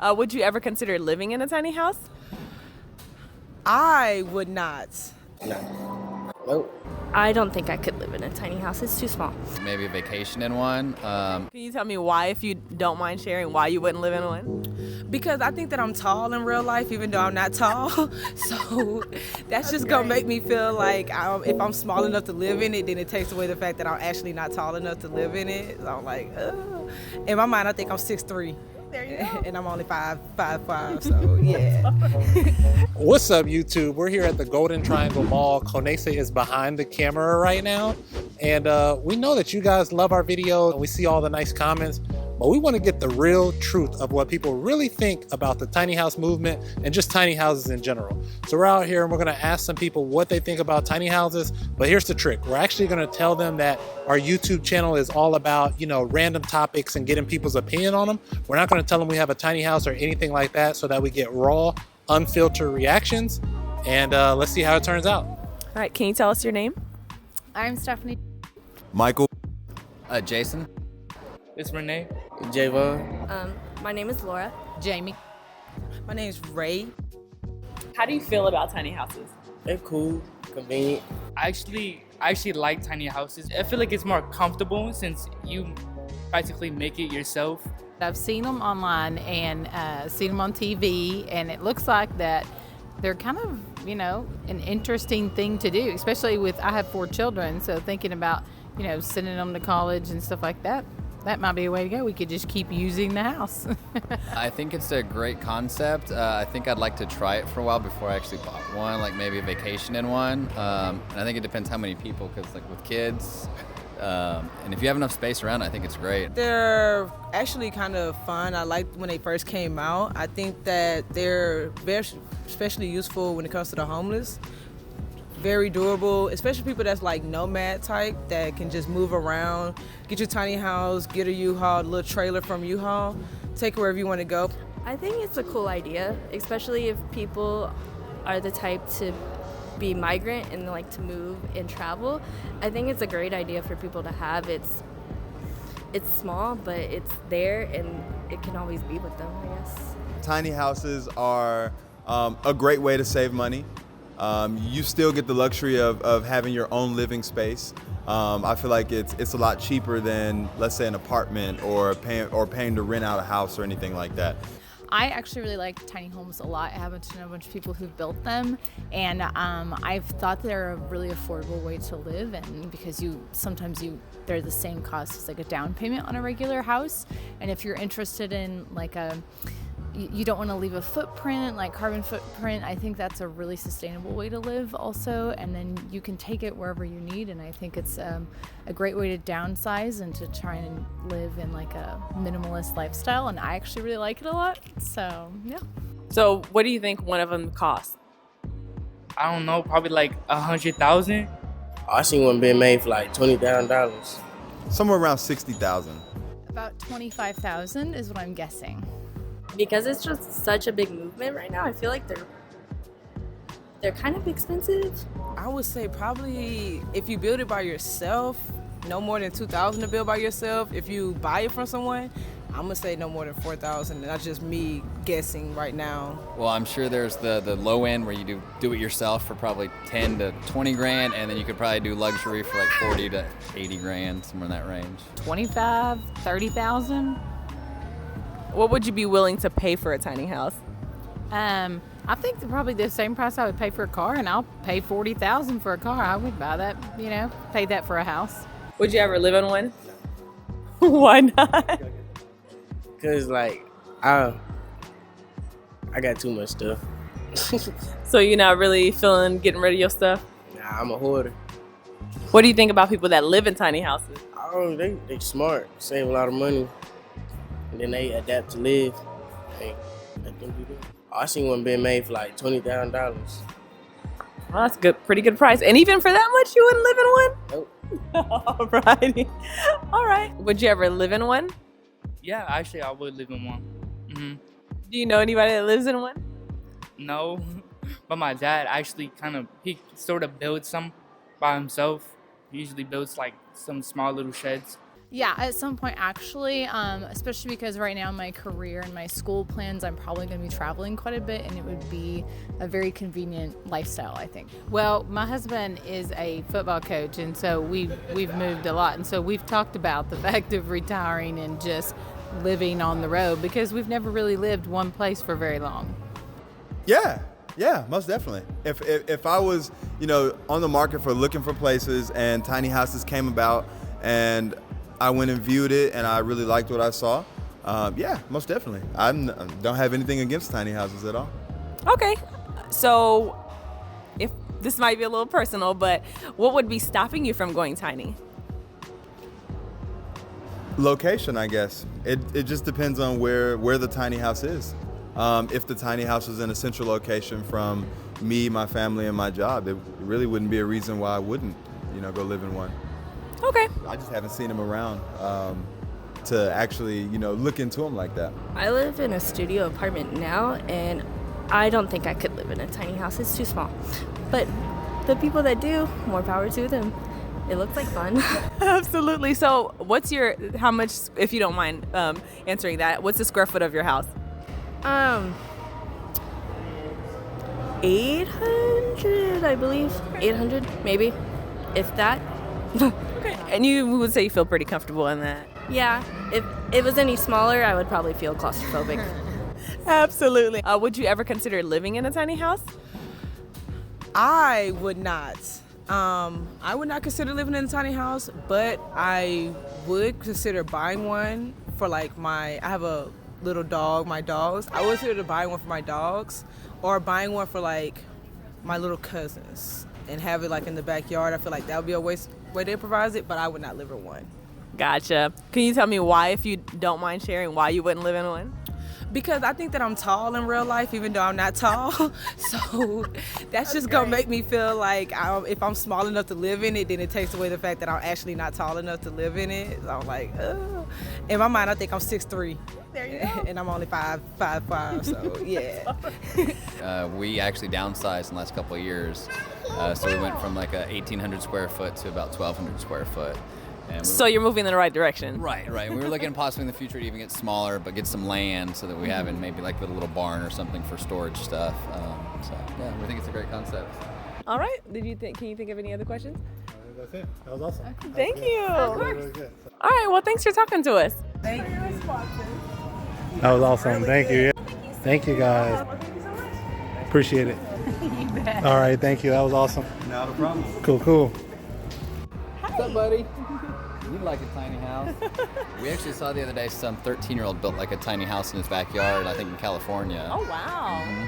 Would you ever consider living in a tiny house? I would not. No. Nope. I don't think I could live in a tiny house. It's too small. Maybe a vacation in one. Can you tell me why, if you don't mind sharing, why you wouldn't live in one? Because I think that I'm tall in real life, even though I'm not tall. So that's just gonna make me feel like if I'm small enough to live in it, then it takes away the fact that I'm actually not tall enough to live in it. So I'm like, ugh. In my mind, I think I'm 6'3". There you go. And I'm only 5'5", so yeah. What's up, YouTube? We're here at the Golden Triangle Mall. Konese is behind the camera right now. And we know that you guys love our video and we see all the nice comments, but we want to get the real truth of what people really think about the tiny house movement and just tiny houses in general. So we're out here and we're going to ask some people what they think about tiny houses, but here's the trick. We're actually going to tell them that our YouTube channel is all about, random topics and getting people's opinion on them. We're not going to tell them we have a tiny house or anything like that so that we get raw, unfiltered reactions. And let's see how it turns out. All right, can you tell us your name? I'm Stephanie. Michael. Jason. It's Renee. Javon. My name is Laura. Jamie. My name's Ray. How do you feel about tiny houses? They're cool, convenient. I actually like tiny houses. I feel like it's more comfortable since you practically make it yourself. I've seen them online and seen them on TV, and it looks like that they're kind of, an interesting thing to do, especially I have 4 children, so thinking about, sending them to college and stuff like that. That might be a way to go. We could just keep using the house. I think it's a great concept. I think I'd like to try it for a while before I actually bought one, like maybe a vacation in one. And I think it depends how many people, because like with kids, and if you have enough space around, I think it's great. They're actually kind of fun. I liked when they first came out. I think that they're very especially useful when it comes to the homeless. Very durable, especially people that's like nomad type that can just move around, get your tiny house, get a U-Haul, a little trailer from U-Haul, take it wherever you want to go. I think it's a cool idea, especially if people are the type to be migrant and like to move and travel. I think it's a great idea for people to have. It's small, but it's there and it can always be with them, I guess. Tiny houses are a great way to save money. You still get the luxury of having your own living space. I feel like it's a lot cheaper than, let's say, an apartment or paying to rent out a house or anything like that. I actually really like tiny homes a lot. I happen to know a bunch of people who've built them, and I've thought they're a really affordable way to live, and because they're the same cost as like a down payment on a regular house. And if you're interested in like you don't want to leave a footprint, like carbon footprint, I think that's a really sustainable way to live also, and then you can take it wherever you need, and I think it's a great way to downsize and to try and live in like a minimalist lifestyle, and I actually really like it a lot, so yeah. So what do you think one of them costs? I don't know, probably like 100,000. I seen one being made for like $20,000. Somewhere around 60,000. About 25,000 is what I'm guessing. Because it's just such a big movement right now, I feel like they're kind of expensive. I would say probably if you build it by yourself, no more than $2,000 to build by yourself. If you buy it from someone, I'm gonna say no more than $4,000. And that's just me guessing right now. Well, I'm sure there's the low end where you do it yourself for probably 10 to 20 grand, and then you could probably do luxury for like 40 to 80 grand, somewhere in that range. 25, 30,000. What would you be willing to pay for a tiny house? I think probably the same price I would pay for a car, and I'll pay $40,000 for a car. I would buy that, pay that for a house. Would you ever live in one? Why not? Cause like I got too much stuff. So you're not really feeling getting rid of your stuff? Nah, I'm a hoarder. What do you think about people that live in tiny houses? Oh, they smart, save a lot of money, and then they adapt to live. Hey, let them do that. I seen one being made for like $20,000. Well, that's good, pretty good price. And even for that much, you wouldn't live in one? Nope. Alrighty. All right. Would you ever live in one? Yeah, actually, I would live in one. Do you know anybody that lives in one? No, but my dad actually he sort of builds some by himself. He usually builds like some small little sheds. Yeah, at some point actually, especially because right now my career and my school plans, I'm probably going to be traveling quite a bit, and it would be a very convenient lifestyle, I think. Well, my husband is a football coach, and so we've moved a lot, and so we've talked about the fact of retiring and just living on the road because we've never really lived one place for very long. Yeah, most definitely. If I was, on the market for looking for places and tiny houses came about and I went and viewed it and I really liked what I saw, yeah, most definitely. I don't have anything against tiny houses at all. Okay, so if this might be a little personal, but what would be stopping you from going tiny? Location, I guess. It just depends on where the tiny house is. If the tiny house was in a central location from me, my family, and my job, it really wouldn't be a reason why I wouldn't, go live in one. Okay. I just haven't seen them around to actually, look into them like that. I live in a studio apartment now, and I don't think I could live in a tiny house. It's too small. But the people that do, more power to them. It looks like fun. Absolutely. So how much, if you don't mind answering that, what's the square foot of your house? 800, I believe. 800, maybe, if that. Okay. And you would say you feel pretty comfortable in that? Yeah, if it was any smaller, I would probably feel claustrophobic. Absolutely. Would you ever consider living in a tiny house? I would not. I would not consider living in a tiny house, but I would consider buying one for I have a little dog, my dogs. I would consider buying one for my dogs or buying one for my little cousins and have it in the backyard. I feel like that would be a way to improvise it, but I would not live in one. Gotcha. Can you tell me why, if you don't mind sharing, why you wouldn't live in one? Because I think that I'm tall in real life, even though I'm not tall. So that's just going to make me feel like if I'm small enough to live in it, then it takes away the fact that I'm actually not tall enough to live in it. So I'm like, ugh. In my mind, I think I'm 6'3". There you go. And I'm only 5'5", so yeah. We actually downsized in the last couple of years. So we went from a 1,800 square foot to about 1,200 square foot. So you're moving in the right direction. Right. We were looking possibly in the future to even get smaller, but get some land so that we have maybe a little barn or something for storage stuff. So yeah, we think it's a great concept. All right. Can you think of any other questions? That's it. That was awesome. Thank you. Of course. Really good. All right. Well, thanks for talking to us. Thank you for your responses. That was awesome. Thank you. Thank you, guys. Appreciate it. You bet. All right. Thank you. That was awesome. Not a problem. Cool. What's up, buddy? You like a tiny house? We actually saw the other day some 13-year-old built a tiny house in his backyard, I think in California. Oh, wow. Mm-hmm.